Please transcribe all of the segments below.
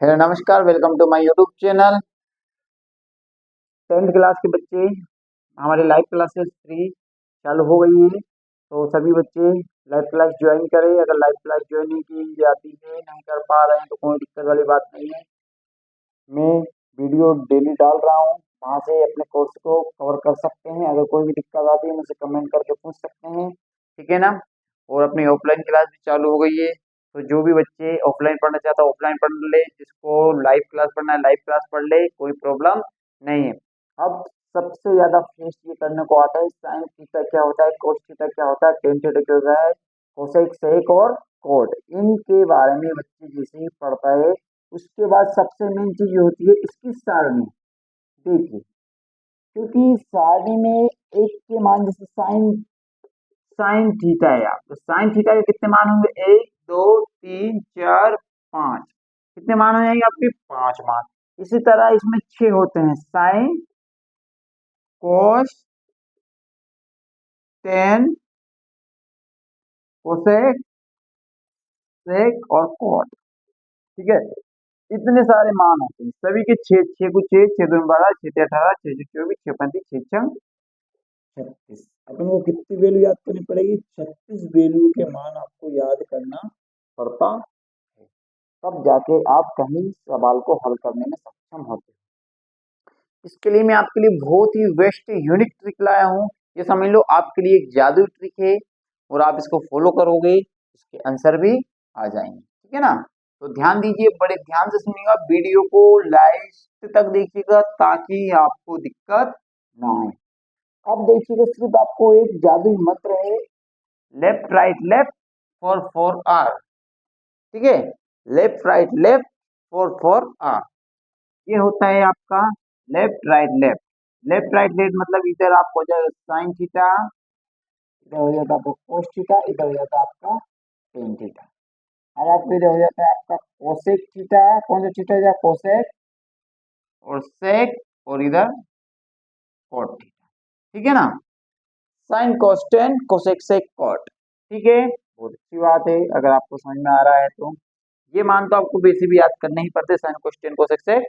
Hello नमस्कार, welcome to my YouTube channel. 10th class के बच्चे, हमारे लाइव क्लासेस फ्री चालू हो गई है। तो सभी बच्चे लाइव क्लास ज्वाइन करें। अगर लाइव क्लास ज्वाइन नहीं की जाती है, नहीं कर पा रहे हैं, तो कोई दिक्कत वाली बात नहीं है। मैं वीडियो डेली डाल रहा हूँ, वहाँ से अपने कोर्स को कवर कर सकते हैं। अगर कोई भी दिक्कत आती है मुझसे कमेंट करके पूछ सकते हैं, ठीक है ना। और अपनी ऑफलाइन क्लास भी चालू हो गई है, तो जो भी बच्चे ऑफलाइन पढ़ना चाहता है ऑफलाइन पढ़ ले, जिसको लाइव क्लास पढ़ना है लाइव क्लास पढ़ ले, कोई प्रॉब्लम नहीं है। अब सबसे ज्यादा फेस ये करने को आता है, साइन थीटा क्या होता है, कोस थीटा क्या होता है, टेन थीटा क्या होता है, कोसेक सेक और कोट। इनके बारे में बच्चे जैसे ही पढ़ता है, उसके बाद सबसे मेन चीज होती है इसकी सारणी। देखिए, क्योंकि सारणी में एक के मान, जैसे साइन साइन थीटा है, आप तो साइन थीटा के कितने मान होंगे, 1 2 3 4 5। कितने मान हो जाएंगे आपके, 5 मान। इसी तरह इसमें 6 होते हैं, sine cos tan cosec sec और कॉट, ठीक है। इतने सारे मान होते हैं, सभी के 6 6 को 6 6 2 12 6 3 18 6 6 24 6 35 6 6 36। अपन को कितनी वैल्यू याद करनी पड़ेगी, 36 वैल्यू के मान आपको याद करना पड़ता है, तब जाके आप कहीं सवाल को हल करने में सक्षम होते हैं। इसके लिए मैं आपके लिए बहुत ही बेस्ट यूनिक ट्रिक लाया हूँ। ये समझ लो आपके लिए एक जादुई ट्रिक है, और आप इसको फॉलो करोगे, इसके आंसर भी आ जाएंगे, ठीक है ना। तो ध्यान दीजिए, बड़े ध्यान से सुनिएगा, वीडियो को लास्ट तक देखिएगा ताकि आपको दिक्कत ना आए। अब देखिएगा, सिर्फ आपको एक जादुई मंत्र है, left right left for R, ठीक है। Left right left for R, ये होता है आपका left right left. Left right left मतलब इधर आपको हो जाएगा साइन थीटा, इधर हो जाता है आपका कोस थीटा, इधर हो जाता है आपका टेन थीटा। अब आपको इधर हो जाता है आपका कोसेक थीटा, कौन सा थीटा है, कोसेक और सेक, और इधर कॉट थीटा, ठीक है ना। Sine cos tan cosec sec cot, ठीक है। बहुत अच्छी बात है, अगर आपको समझ में आ रहा है तो। ये मान तो आपको वैसे भी याद करने ही पड़ते, sine cos tan cosec sec.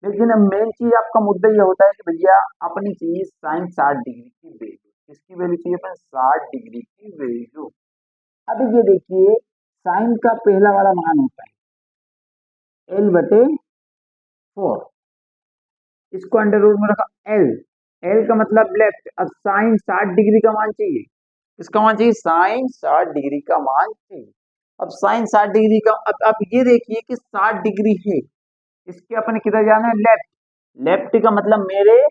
लेकिन अब मेन चीज आपका मुद्दा ये होता है कि भैया अपनी चाहिए साइन 60 डिग्री की वैल्यू। किसकी वैल्यू चाहिए अपन, 60 डिग्री की वैल्यू। अब ये देखिए, साइन का पहला वाला मान होता है L/4, इसको अंडर रूट में रखा L। L का मतलब लेफ्ट। अब साइन 60 डिग्री का मान चाहिए, इसका मान चाहिए साइन 60 डिग्री का मान चाहिए। अब साइन 60 डिग्री का, अब ये देखिए कि 60 डिग्री है, इसके अपने किधर जाना है, लेफ्ट। लेफ्ट का मतलब मेरे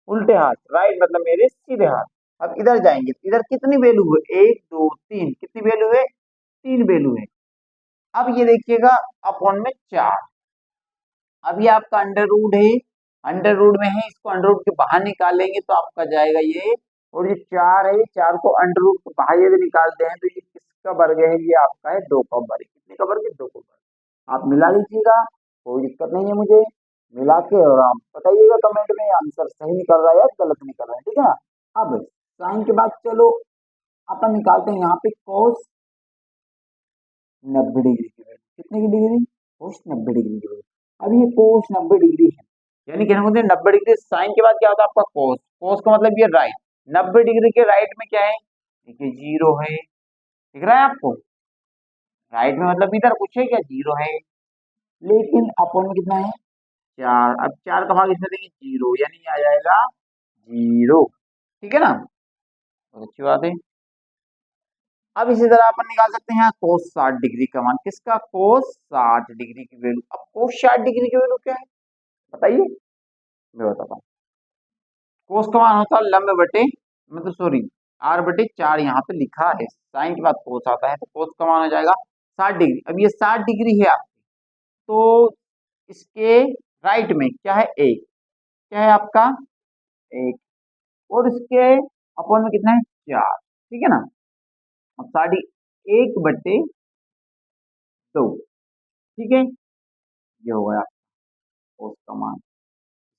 उल्टे हाथ, राइट मतलब मेरे सीधे हाथ। अब इधर जाएंगे, इधर कितनी वैल्यू है, 1 2 3, कितनी वैल्यू है, 3 वैल्यू है। अब ये देखिएगा अपॉन में 4। अब ये आपका अंडर रूट है, अंडर रूट में है, इसको अंडर रूट के बाहर निकालेंगे तो आपका जाएगा ये, और ये 4 है, 4 को अंडर रूट के बाहर यदि निकालते हैं तो ये किसका वर्ग है, ये आपका है 2 का वर्ग। कितने का वर्ग है, 2 का वर्ग। आप मिला लीजिएगा, कोई दिक्कत नहीं है, मुझे मिला के और आप बताइएगा कमेंट में आंसर सही निकल रहा है या गलत निकल रहा है, ठीक है ना। अब साइन के बाद चलो अपन निकालते हैं यहाँ पे कोस 90 डिग्री की वैल्यू। कितने की डिग्री, कोस 90 डिग्री की वैल्यू। अब ये कोस 90 डिग्री है, यानी कहने को 90 डिग्री। साइन के बाद क्या होता है आपका कोस, कोस का मतलब ये राइट। 90 डिग्री के राइट में क्या है, देखिए 0 है, दिख रहा है आपको। राइट में मतलब इधर कुछ है क्या, 0 है। लेकिन अपन में कितना है, 4। अब 4 का भाग इसमें देंगे 0, यानी ये आ जाएगा 0, ठीक है ना। बहुत अच्छी बात है। अब इसी तरह अपन निकाल सकते हैं कोस 60 डिग्री का मान, किसका, कोस 60 डिग्री की वैल्यू। अब कोस 60 डिग्री की वैल्यू क्या है, बताइए, मैं बताता हूँ। कोस का मान होता है लंब बटे, मतलब सॉरी, R/4 यहाँ पे लिखा है, साइन के बाद कोस आता है, तो कोस का मान हो जाएगा 60 डिग्री। अब ये 60 डिग्री है आपकी, तो इसके राइट में क्या है, एक, क्या है आपका, एक, और इसके अपॉन में कितना है, 4, ठीक है ना। अब 1/2, ठीक है, ये हो गया कोस का मान।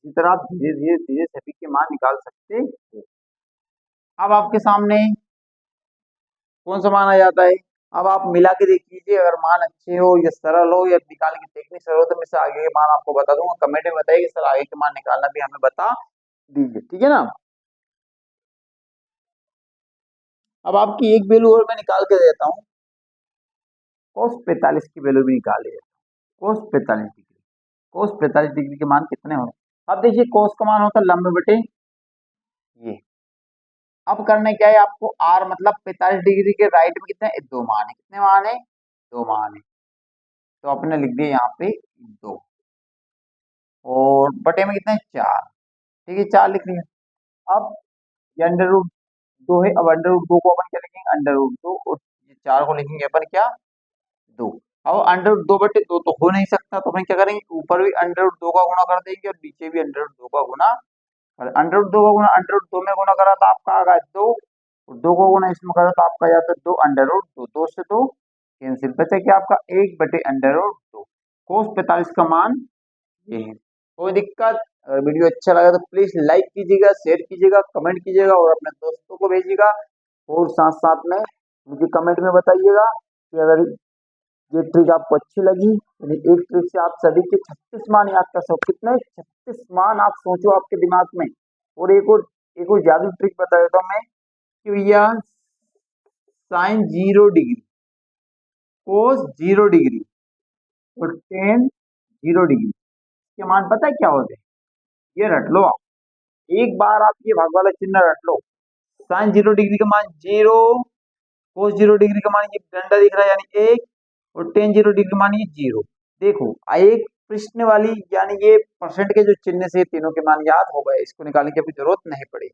इसी तरह आप धीरे धीरे धीरे सभी के मान निकाल सकते हो। अब आपके सामने कौन सा मान आ जाता है, अब आप मिला के देख लीजिए, अगर मान अच्छे हो या सरल हो या निकालने की टेक्निक सरल हो तो मैं सर आगे के मान आपको बता दूंगा। कमेंट में बताइए कि सर आगे के मान निकालना भी हमें बता दीजिए, ठीक है ना। अब आपकी एक वैल्यू और मैं निकाल के देता हूँ, cos 45 की वैल्यू भी निकाल लिया। cos 45 डिग्री, cos 45 डिग्री के मान कितने हो। अब देखिए cos का मान होता है लंब बटे ये। अब करना क्या है आपको, r मतलब 45 डिग्री के राइट में कितने दो मान है, कितने मान है, दो मान है, तो आपने लिख दिया यहाँ पे दो, और बटे में कितने चार, ठीक है चार लिख लिया। अब ये अंडर रूट दो है, अब अंडर रूट दो को अपन क्या लिखेंगे, अंडर रूट दो, और ये चार को लिखेंगे अपन क्या, दो। अब अंडर रूट दो बटे दो तो हो नहीं सकता, तो अपन क्या करेंगे, ऊपर भी अंडर रूट दो का गुणा कर देंगे और नीचे भी अंडर रूट दो का गुणा। और अंडर रूट दो का गुणा अंडर रूट दो में गुणा करा तो आपका आ गया दो, और दो को गुणा इसमें करा तो आपका जाता है दो अंडर रूट दो, दो से दो कैंसिल, बचा क्या आपका एक बटे अंडर रूट दो। कोस 45 का मान ये है। कोई दिक्कत, अगर वीडियो अच्छा लगा तो प्लीज लाइक कीजिएगा, शेयर कीजिएगा, कमेंट कीजिएगा और अपने दोस्तों को भेजिएगा। और साथ साथ में मुझे कमेंट में बताइएगा कि अगर ये ट्रिक आपको अच्छी लगी, यानी एक ट्रिक से आप सभी के 36 मान याद कर सकते, कितने 36 मान आप सोचो आपके दिमाग में। और एक और जादू ट्रिक बता देता हूँ मैं, कि भैया साइन 0 डिग्री, कोस 0 डिग्री और टेन 0 डिग्री के मान पता है क्या होते हैं, ये रट लो आप, एक बार आप ये भाग वाला चिन्ह रट लो। साइन 0 डिग्री का मान जीरो, कोस 0 डिग्री का मान ये डंडा दिख रहा है यानी एक, और टेन 0 डिग्री का मान ये जीरो। देखो एक प्रश्न वाली यानी ये परसेंट के जो चिन्ह से तीनों के मान याद हो गए, इसको निकालने की अभी जरूरत नहीं पड़ी।